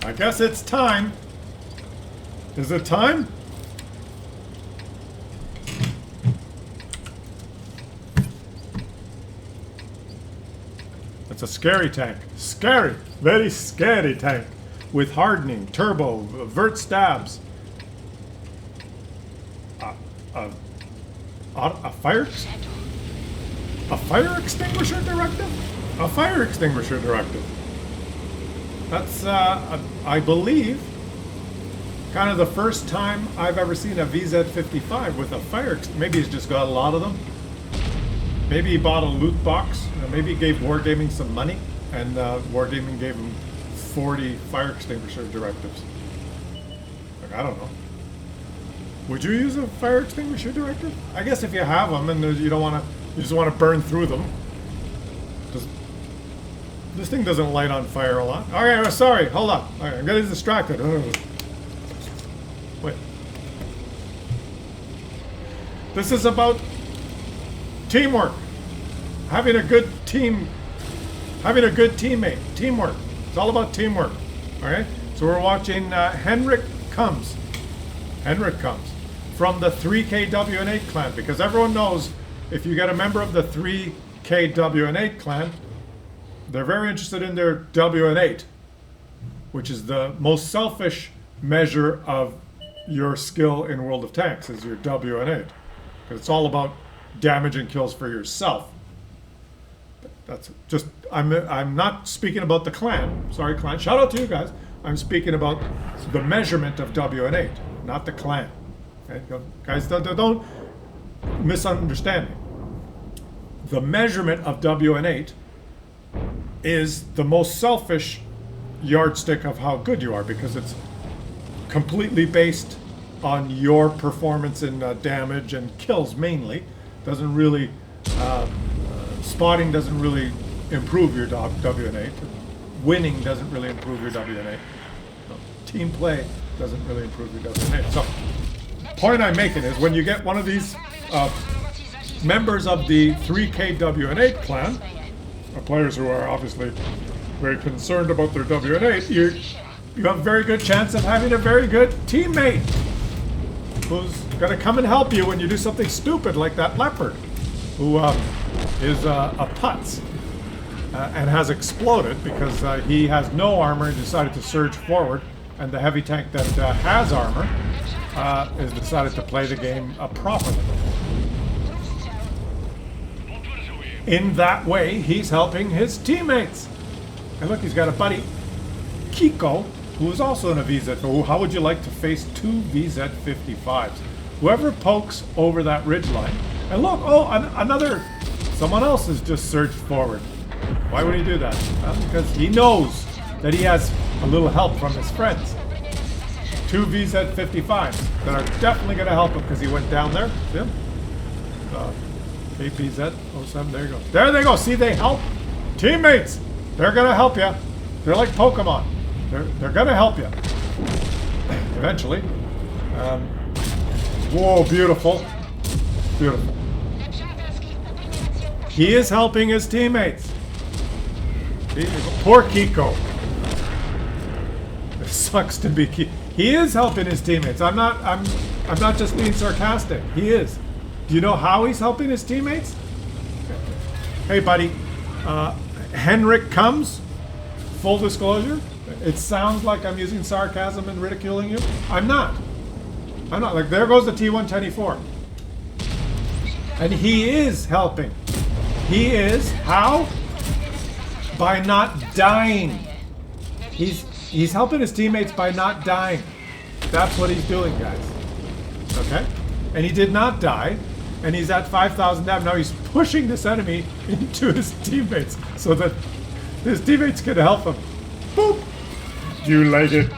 I guess it's time. Is it time? It's a scary tank. Scary. Very scary tank. With hardening, turbo, vert stabs. A fire extinguisher directive? A fire extinguisher directive. That's, I believe, kind of the first time I've ever seen a VZ55 with a fire extinguisher. Maybe he's just got a lot of them. Maybe he bought a loot box. Maybe he gave Wargaming some money, and Wargaming gave him 40 fire extinguisher directives. Like, I don't know. Would you use a fire extinguisher directive? I guess if you have them and you don't want to, you just want to burn through them. This thing doesn't light on fire a lot. Okay, sorry, hold on. All right, I'm getting distracted. Wait. This is about teamwork. Having a good team. Having a good teammate. Teamwork. It's all about teamwork. Alright? So we're watching Henrik Comes. Henrik Comes. From the 3KW8 clan. Because everyone knows if you get a member of the 3KW8 clan, they're very interested in their WN8. Which is the most selfish measure of your skill in World of Tanks, is your WN8. Because it's all about damage and kills for yourself. That's just, I'm not speaking about the clan. Sorry, clan. Shout out to you guys. I'm speaking about the measurement of WN8, not the clan. Okay? Guys, don't misunderstand me. The measurement of WN8 is the most selfish yardstick of how good you are, because it's completely based on your performance in damage and kills mainly. Doesn't really, spotting doesn't really improve your WN8. Winning doesn't really improve your WN8. No. Team play doesn't really improve your WN8. So, point I'm making is when you get one of these members of the 3KW8 clan, players who are obviously very concerned about their WN8, you have a very good chance of having a very good teammate who's going to come and help you when you do something stupid like that leopard, who is a putz and has exploded because he has no armor and decided to surge forward, and the heavy tank that has armor has decided to play the game properly. In that way, he's helping his teammates. And look, he's got a buddy, Kiko, who is also in a VZ. How would you like to face two VZ55s? Whoever pokes over that ridgeline. And look, someone else has just surged forward. Why would he do that? Well, because he knows that he has a little help from his friends. Two VZ55s that are definitely going to help him because he went down there. See him? KPZ07, there you go. There they go. See, they help. Teammates, they're going to help you. They're like Pokemon. They're going to help you. Eventually. Whoa, beautiful. Beautiful. He is helping his teammates. Poor Kiko. It sucks to be Kiko. He is helping his teammates. I'm not just being sarcastic. He is. Do you know how he's helping his teammates? Hey, buddy. Henrik Comes. Full disclosure. It sounds like I'm using sarcasm and ridiculing you. I'm not. Like, there goes the T124. And he is helping. He is. How? By not dying. He's helping his teammates by not dying. That's what he's doing, guys. Okay? And he did not die. And he's at 5,000 damage. Now he's pushing this enemy into his teammates so that his teammates can help him. Boop! Do you like it?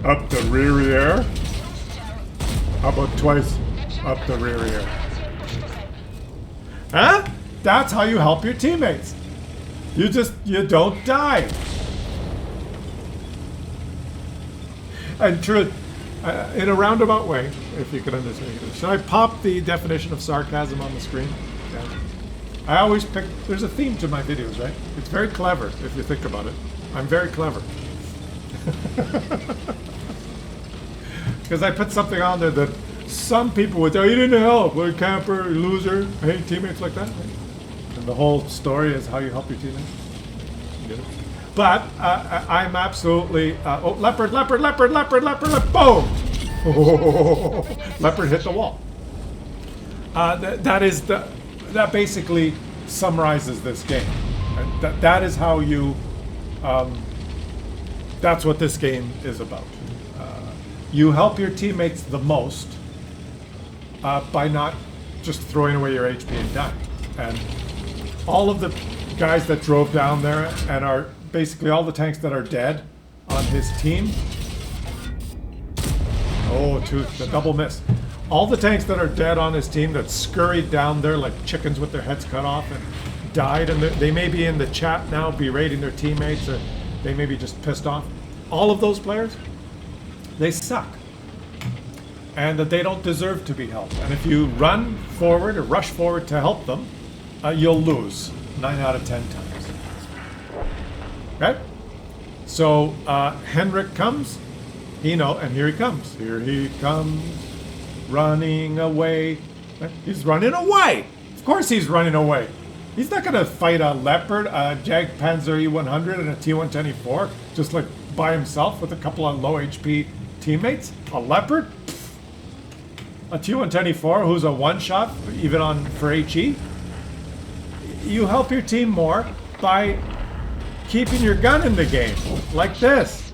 Up the rear air? How about twice up the rear air? Huh? That's how you help your teammates. You don't die. And true, in a roundabout way, if you can understand it. Should I pop the definition of sarcasm on the screen? Yeah. I always pick, there's a theme to my videos, right? It's very clever if you think about it. I'm very clever. Because I put something on there that some people would say, oh, you didn't help. What a camper, loser. I hate teammates like that. And the whole story is how you help your teammates. But I'm absolutely... oh, leopard, leopard, leopard, leopard, leopard, leopard. Boom! Leopard hit the wall. That basically summarizes this game. That is how you... that's what this game is about. You help your teammates the most by not just throwing away your HP and dying. And all of the guys that drove down there and are basically all the tanks that are dead on his team. Oh, the double miss. All the tanks that are dead on his team that scurried down there like chickens with their heads cut off and died, and they may be in the chat now berating their teammates, or they may be just pissed off. All of those players, they suck. And that they don't deserve to be helped. And if you run forward or rush forward to help them, you'll lose 9 out of 10 times. Okay? So Henrik comes, and here he comes. Here he comes, running away. He's running away! Of course he's running away. He's not going to fight a Leopard, a Jagdpanzer E100, and a T124 just like by himself with a couple of low HP teammates. A Leopard? A T124 who's a one-shot, even for HE. You help your team more by keeping your gun in the game, like this.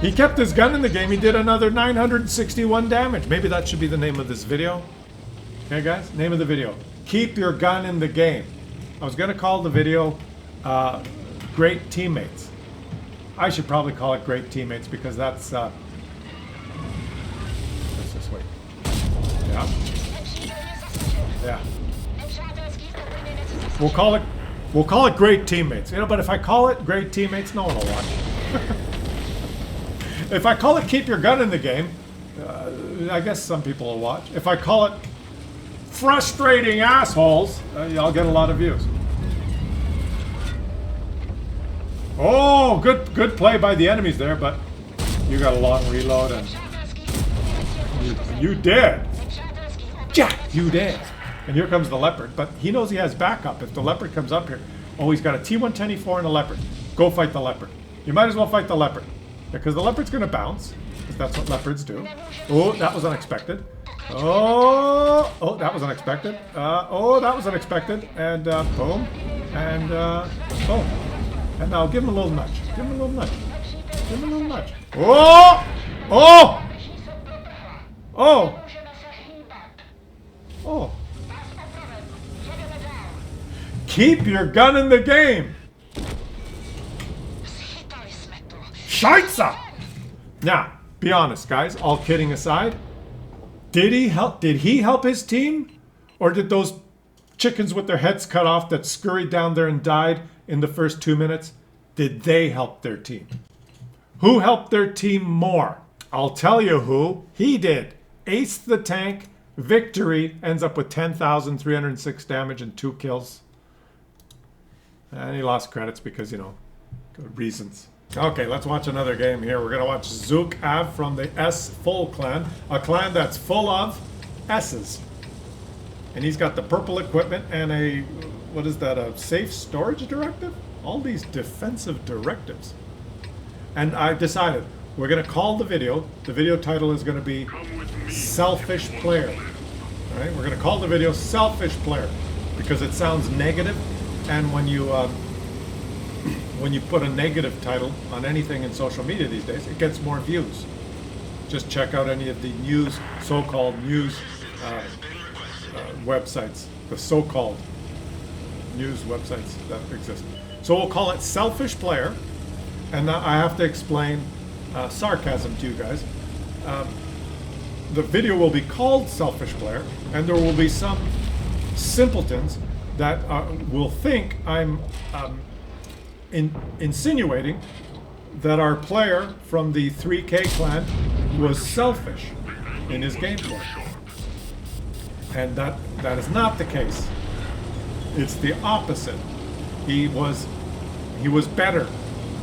He kept his gun in the game. He did another 961 damage. Maybe that should be the name of this video. Okay, guys? Name of the video. Keep your gun in the game. I was going to call the video Great Teammates. I should probably call it Great Teammates because that's... let's just wait. Yeah. Yeah. We'll call it Great Teammates. But if I call it Great Teammates, no one will watch. If I call it Keep Your Gun in the Game, I guess some people will watch. If I call it Frustrating Assholes, I'll get a lot of views. Oh, good play by the enemies there, but you got a long reload and you did. Jack, you did. And here comes the Leopard, but he knows he has backup. If the Leopard comes up here, oh, he's got a T124 and a Leopard. Go fight the Leopard. You might as well fight the Leopard. Because the Leopard's going to bounce, because that's what Leopards do. Oh, that was unexpected. Oh, that was unexpected. Oh, that was unexpected. And boom. And boom. And now give him a little nudge. Give him a little nudge. Give him a little nudge. Oh! Oh! Oh! Oh! Keep your gun in the game! Scheisse! Now, be honest, guys. All kidding aside, did he help his team? Or did those chickens with their heads cut off that scurried down there and died in the first 2 minutes, did they help their team? Who helped their team more? I'll tell you who. He did. Ace the tank. Victory ends up with 10,306 damage and 2 kills. And he lost credits because, good reasons. Okay, let's watch another game here. We're going to watch Zook Av from the S Full clan. A clan that's full of S's. And he's got the purple equipment and a, what is that, a safe storage directive? All these defensive directives. And I decided we're going to call the video title is going to be Selfish Player. All right, we're going to call the video Selfish Player because it sounds negative, and when you put a negative title on anything in social media these days, it gets more views. Just check out any of the news, so-called news websites, the so-called news websites that exist. So we'll call it Selfish Player, and now I have to explain sarcasm to you guys. The video will be called Selfish Player, and there will be some simpletons that will think I'm insinuating that our player from the 3K clan was selfish in his gameplay. And that is not the case. It's the opposite. He was He was better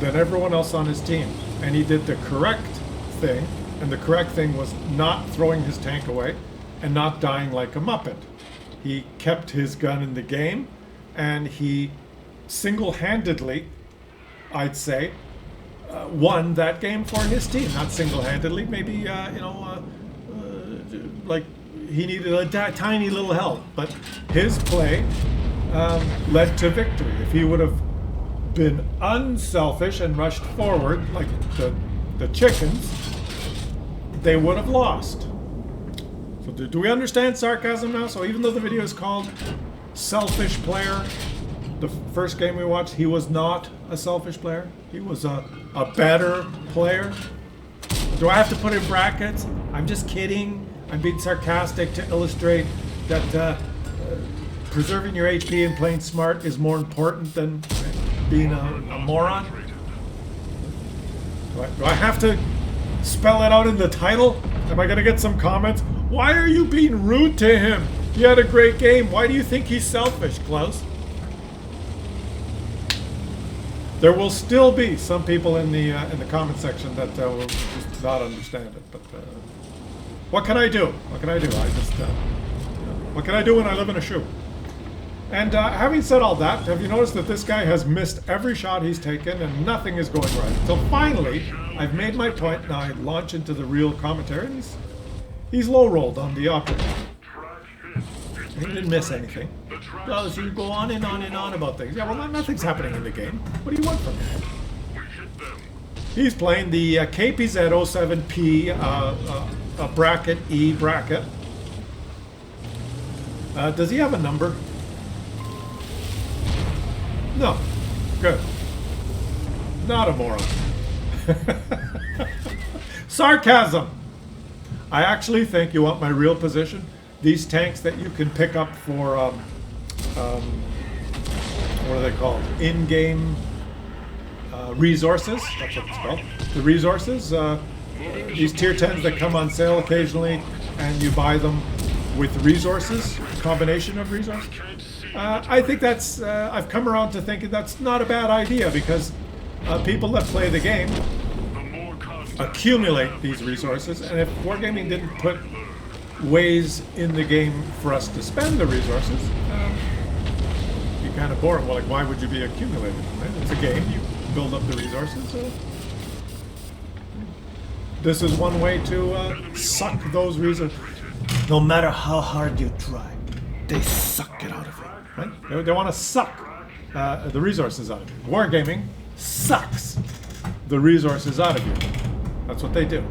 than everyone else on his team. And he did the correct thing. And the correct thing was not throwing his tank away and not dying like a muppet. He kept his gun in the game, and he single-handedly, I'd say, won that game for his team. Not single-handedly, maybe, like he needed a tiny little help. But his play led to victory. If he would have been unselfish and rushed forward like the chickens, they would have lost. So do we understand sarcasm now? So even though the video is called Selfish Player, the first game we watched, he was not a selfish player. He was a better player. Do I have to put in brackets? I'm just kidding. I'm being sarcastic to illustrate that preserving your HP and playing smart is more important than being a moron. Do I have to spell it out in the title? Am I going to get some comments? Why are you being rude to him? He had a great game. Why do you think he's selfish, Klaus? There will still be some people in the comment section that will just not understand it. But what can I do? What can I do? What can I do when I live in a shoe? And having said all that, have you noticed that this guy has missed every shot he's taken and nothing is going right? Until finally, I've made my point. Now I launch into the real commentary, and he's low-rolled on the operator. He didn't miss anything. So you go on and on and on about things. Yeah, well, nothing's happening in the game. What do you want from me? He's playing the KPZ07P bracket E bracket. Does he have a number? No. Good. Not a moron. Sarcasm. I actually think, you want my real position? These tanks that you can pick up for, what are they called? In-game resources. That's what it's called. The resources. These tier 10s that come on sale occasionally, and you buy them with resources, combination of resources. I think that's, I've come around to thinking that's not a bad idea, because people that play the game accumulate these resources, and if Wargaming didn't put ways in the game for us to spend the resources, it'd be kind of boring. Well, like, why would you be accumulating them? Right? It's a game, you build up the resources. This is one way to suck those resources. No matter how hard you try, they suck it out of you. Right? They want to suck the resources out of you. Wargaming sucks the resources out of you. That's what they do.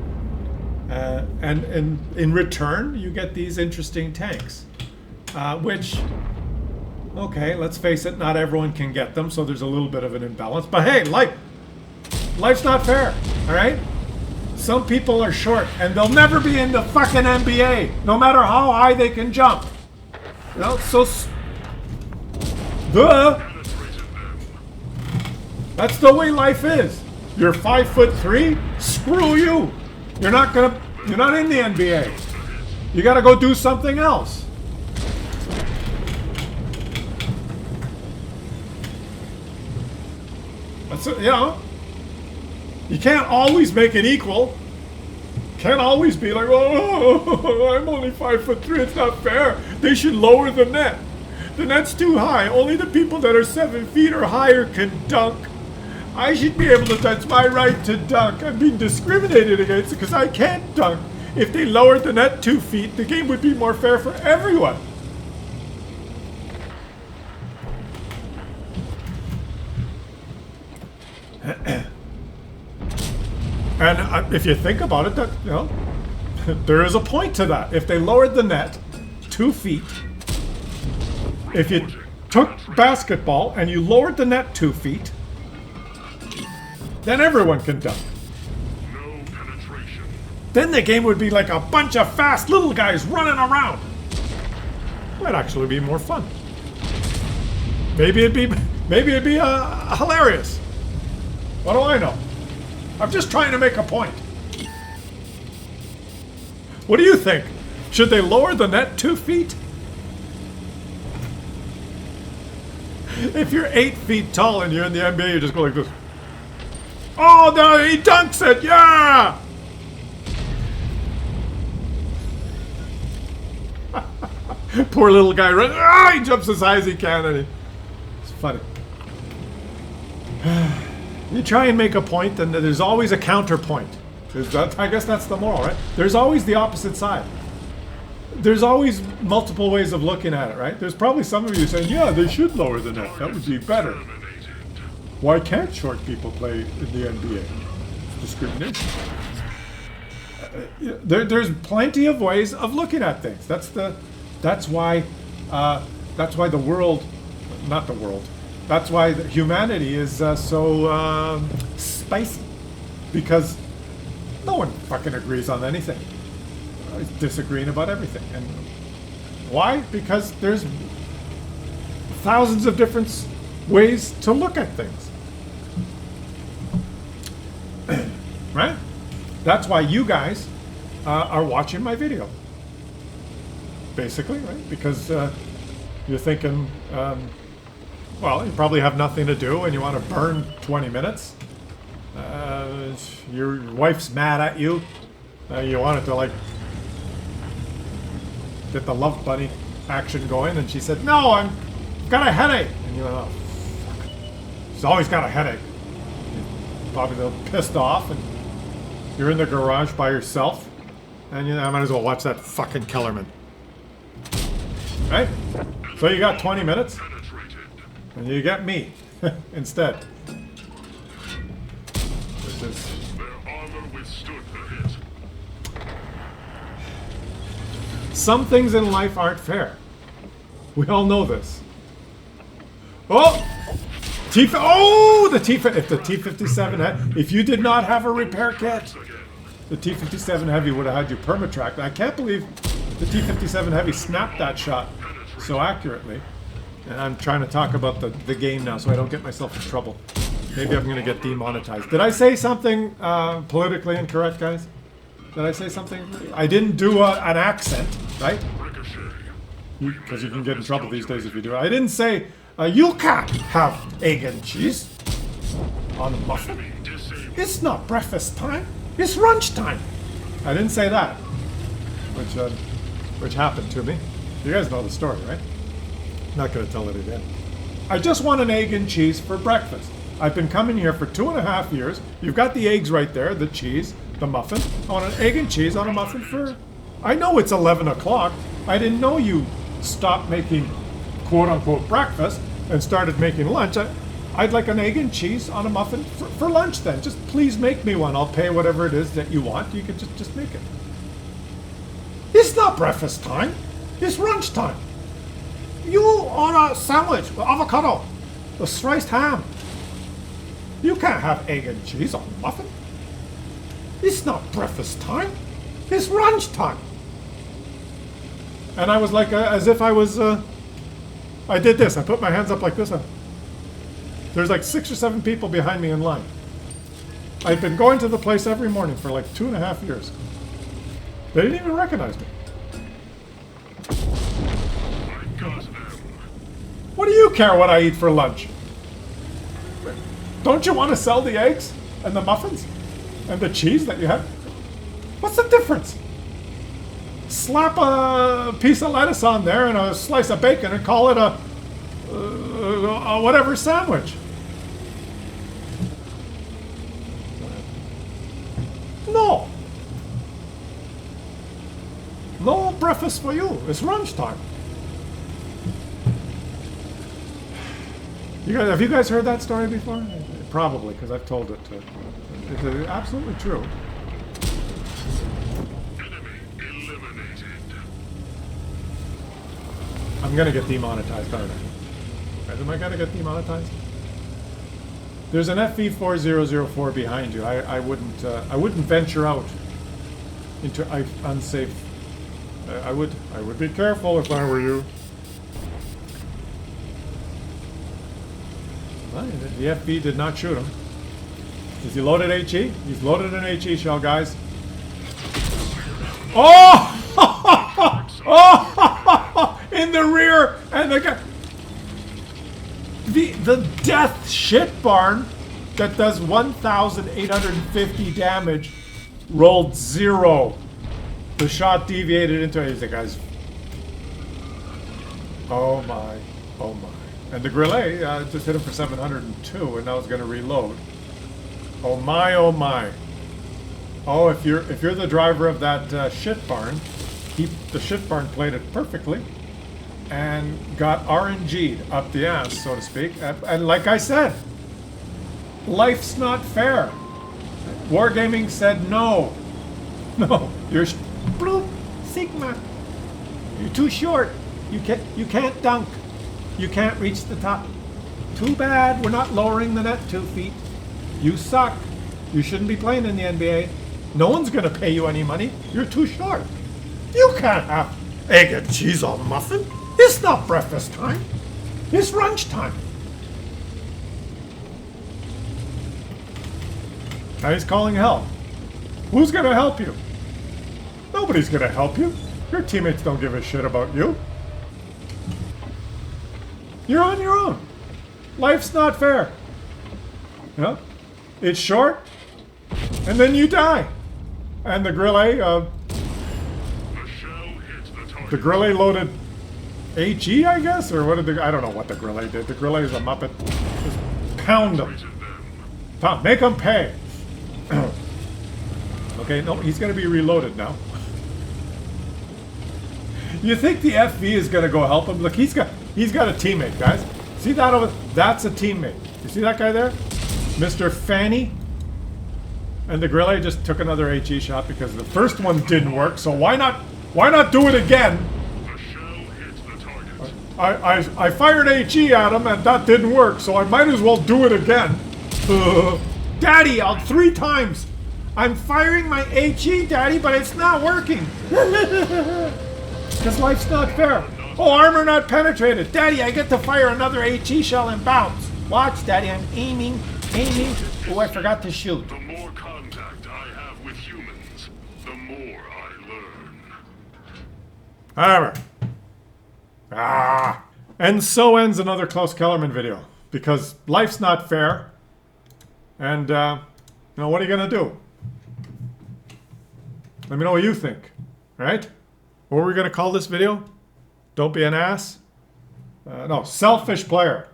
And in return, you get these interesting tanks, which, okay, let's face it, not everyone can get them, so there's a little bit of an imbalance. But hey, life's not fair, all right? Some people are short, and they'll never be in the fucking NBA, no matter how high they can jump. You know, so that's the way life is. You're 5'3", screw you. You're not in the NBA. You gotta go do something else. That's it, you know. You can't always make it equal. Can't always be like, oh, I'm only 5'3", it's not fair. They should lower the net. The net's too high. Only the people that are 7 feet or higher can dunk. I should be able to, that's my right to dunk. I'm being discriminated against because I can't dunk. If they lowered the net 2 feet, the game would be more fair for everyone. And if you think about it, that, you know, there is a point to that. If they lowered the net 2 feet, if you took basketball and you lowered the net 2 feet, then everyone can dunk. No penetration. Then the game would be like a bunch of fast little guys running around. Might actually be more fun. Maybe it'd be hilarious. What do I know? I'm just trying to make a point. What do you think? Should they lower the net 2 feet? If you're 8 feet tall and you're in the NBA, you just go like this. Oh, no, he dunks it! Yeah! Poor little guy runs. Ah, he jumps as high as he can, and it's funny. You try and make a point, and there's always a counterpoint. I guess that's the moral, right? There's always the opposite side. There's always multiple ways of looking at it, right? There's probably some of you saying, yeah, they should lower the net. That would be better. Why can't short people play in the NBA? Discrimination. There's plenty of ways of looking at things. That's why the world, not the world. That's why humanity is so spicy, because no one fucking agrees on anything. Disagreeing about everything. And why? Because there's thousands of different ways to look at things. Right? That's why you guys are watching my video. Basically, right? Because you're thinking, well, you probably have nothing to do and you want to burn 20 minutes. Your wife's mad at you. You wanted to, like, get the love bunny action going, and she said, no, I've got a headache. And you went, oh, fuck. She's always got a headache. You're probably a little pissed off, and you're in the garage by yourself, and you know, I might as well watch that fucking Kellerman. Right? So you got 20 minutes, and you get me instead. Which is... Their armor withstood the hit. Some things in life aren't fair. We all know this. Oh! The T-57, if you did not have a repair kit, the T-57 Heavy would have had you permatracked. I can't believe the T-57 Heavy snapped that shot so accurately. And I'm trying to talk about the game now so I don't get myself in trouble. Maybe I'm going to get demonetized. Did I say something politically incorrect, guys? Did I say something? I didn't do an accent, right? Because you can get in trouble these days if you do it. I didn't say, you can't have egg and cheese on a muffin. It's not breakfast time. It's lunch time. I didn't say that, which happened to me. You guys know the story, right? Not going to tell it again. I just want an egg and cheese for breakfast. I've been coming here for 2.5 years. You've got the eggs right there, the cheese, the muffin. I want an egg and cheese on a muffin for... I know it's 11 o'clock. I didn't know you stopped making quote-unquote breakfast and started making lunch. I'd like an egg and cheese on a muffin for lunch then. Just please make me one. I'll pay whatever it is that you want. You can just make it. It's not breakfast time. It's lunch time. You on a sandwich with avocado, with sliced ham. You can't have egg and cheese on a muffin. It's not breakfast time. It's lunch time. And I was like, as if I was, I did this. I put my hands up like this. There's like 6 or 7 people behind me in line. I've been going to the place every morning for like 2.5 years. They didn't even recognize me. What do you care what I eat for lunch? Don't you want to sell the eggs and the muffins and the cheese that you have? What's the difference? Slap a piece of lettuce on there and a slice of bacon and call it a whatever sandwich. No. No breakfast for you. It's lunchtime. Have you guys heard that story before? Probably, because I've told it. It's absolutely true. Enemy eliminated. I'm gonna get demonetized, aren't I? Am I gonna get demonetized? There's an FV4004 behind you. I wouldn't venture out into unsafe. I would be careful if I were you. Well, the FV did not shoot him. Is he loaded HE? He's loaded an HE shell, guys. Oh! Oh! In the rear, and the guy. The death shit barn that does 1,850 damage rolled 0. The shot deviated into it. He's like, guys. Oh my. Oh my. And the Grillet just hit him for 702, and now it's going to reload. Oh my, oh my. Oh, if you're the driver of that shit barn, the shit barn played it perfectly and got RNG'd up the ass, so to speak. And like I said, life's not fair. Wargaming said no. No, you're bloop, Sigma. You're too short. You can't dunk. You can't reach the top. Too bad we're not lowering the net 2 feet. You suck. You shouldn't be playing in the NBA. No one's going to pay you any money. You're too short. You can't have egg and cheese on muffin. It's not breakfast time. It's lunch time. Now he's calling help. Who's going to help you? Nobody's going to help you. Your teammates don't give a shit about you. You're on your own. Life's not fair. You know? It's short, and then you die. And the Grillet, the Grillet loaded HE, I guess? Or what did I don't know what the Grillet did. The Grillet is a Muppet. Just pound them. Tom, make them pay. Okay, no, he's going to be reloaded now. You think the FV is going to go help him? Look, he's got a teammate, guys. See that over? That's a teammate. You see that guy there? Mr. Fanny. And the Grillet just took another HE shot because the first one didn't work. So why not do it again? The shell hits the target. I fired HE at him and that didn't work, so I might as well do it again. Daddy, 3 times. I'm firing my HE, Daddy, but it's not working. Because life's not fair. Oh, armor not penetrated. Daddy, I get to fire another HE shell and bounce. Watch, Daddy, I'm aiming. Oh, I forgot to shoot. The more contact I have with humans, the more I learn. Hammer. And so ends another Klaus Kellerman video. Because life's not fair. And, what are you going to do? Let me know what you think. Right? What are we going to call this video? Don't be an ass? No, selfish player.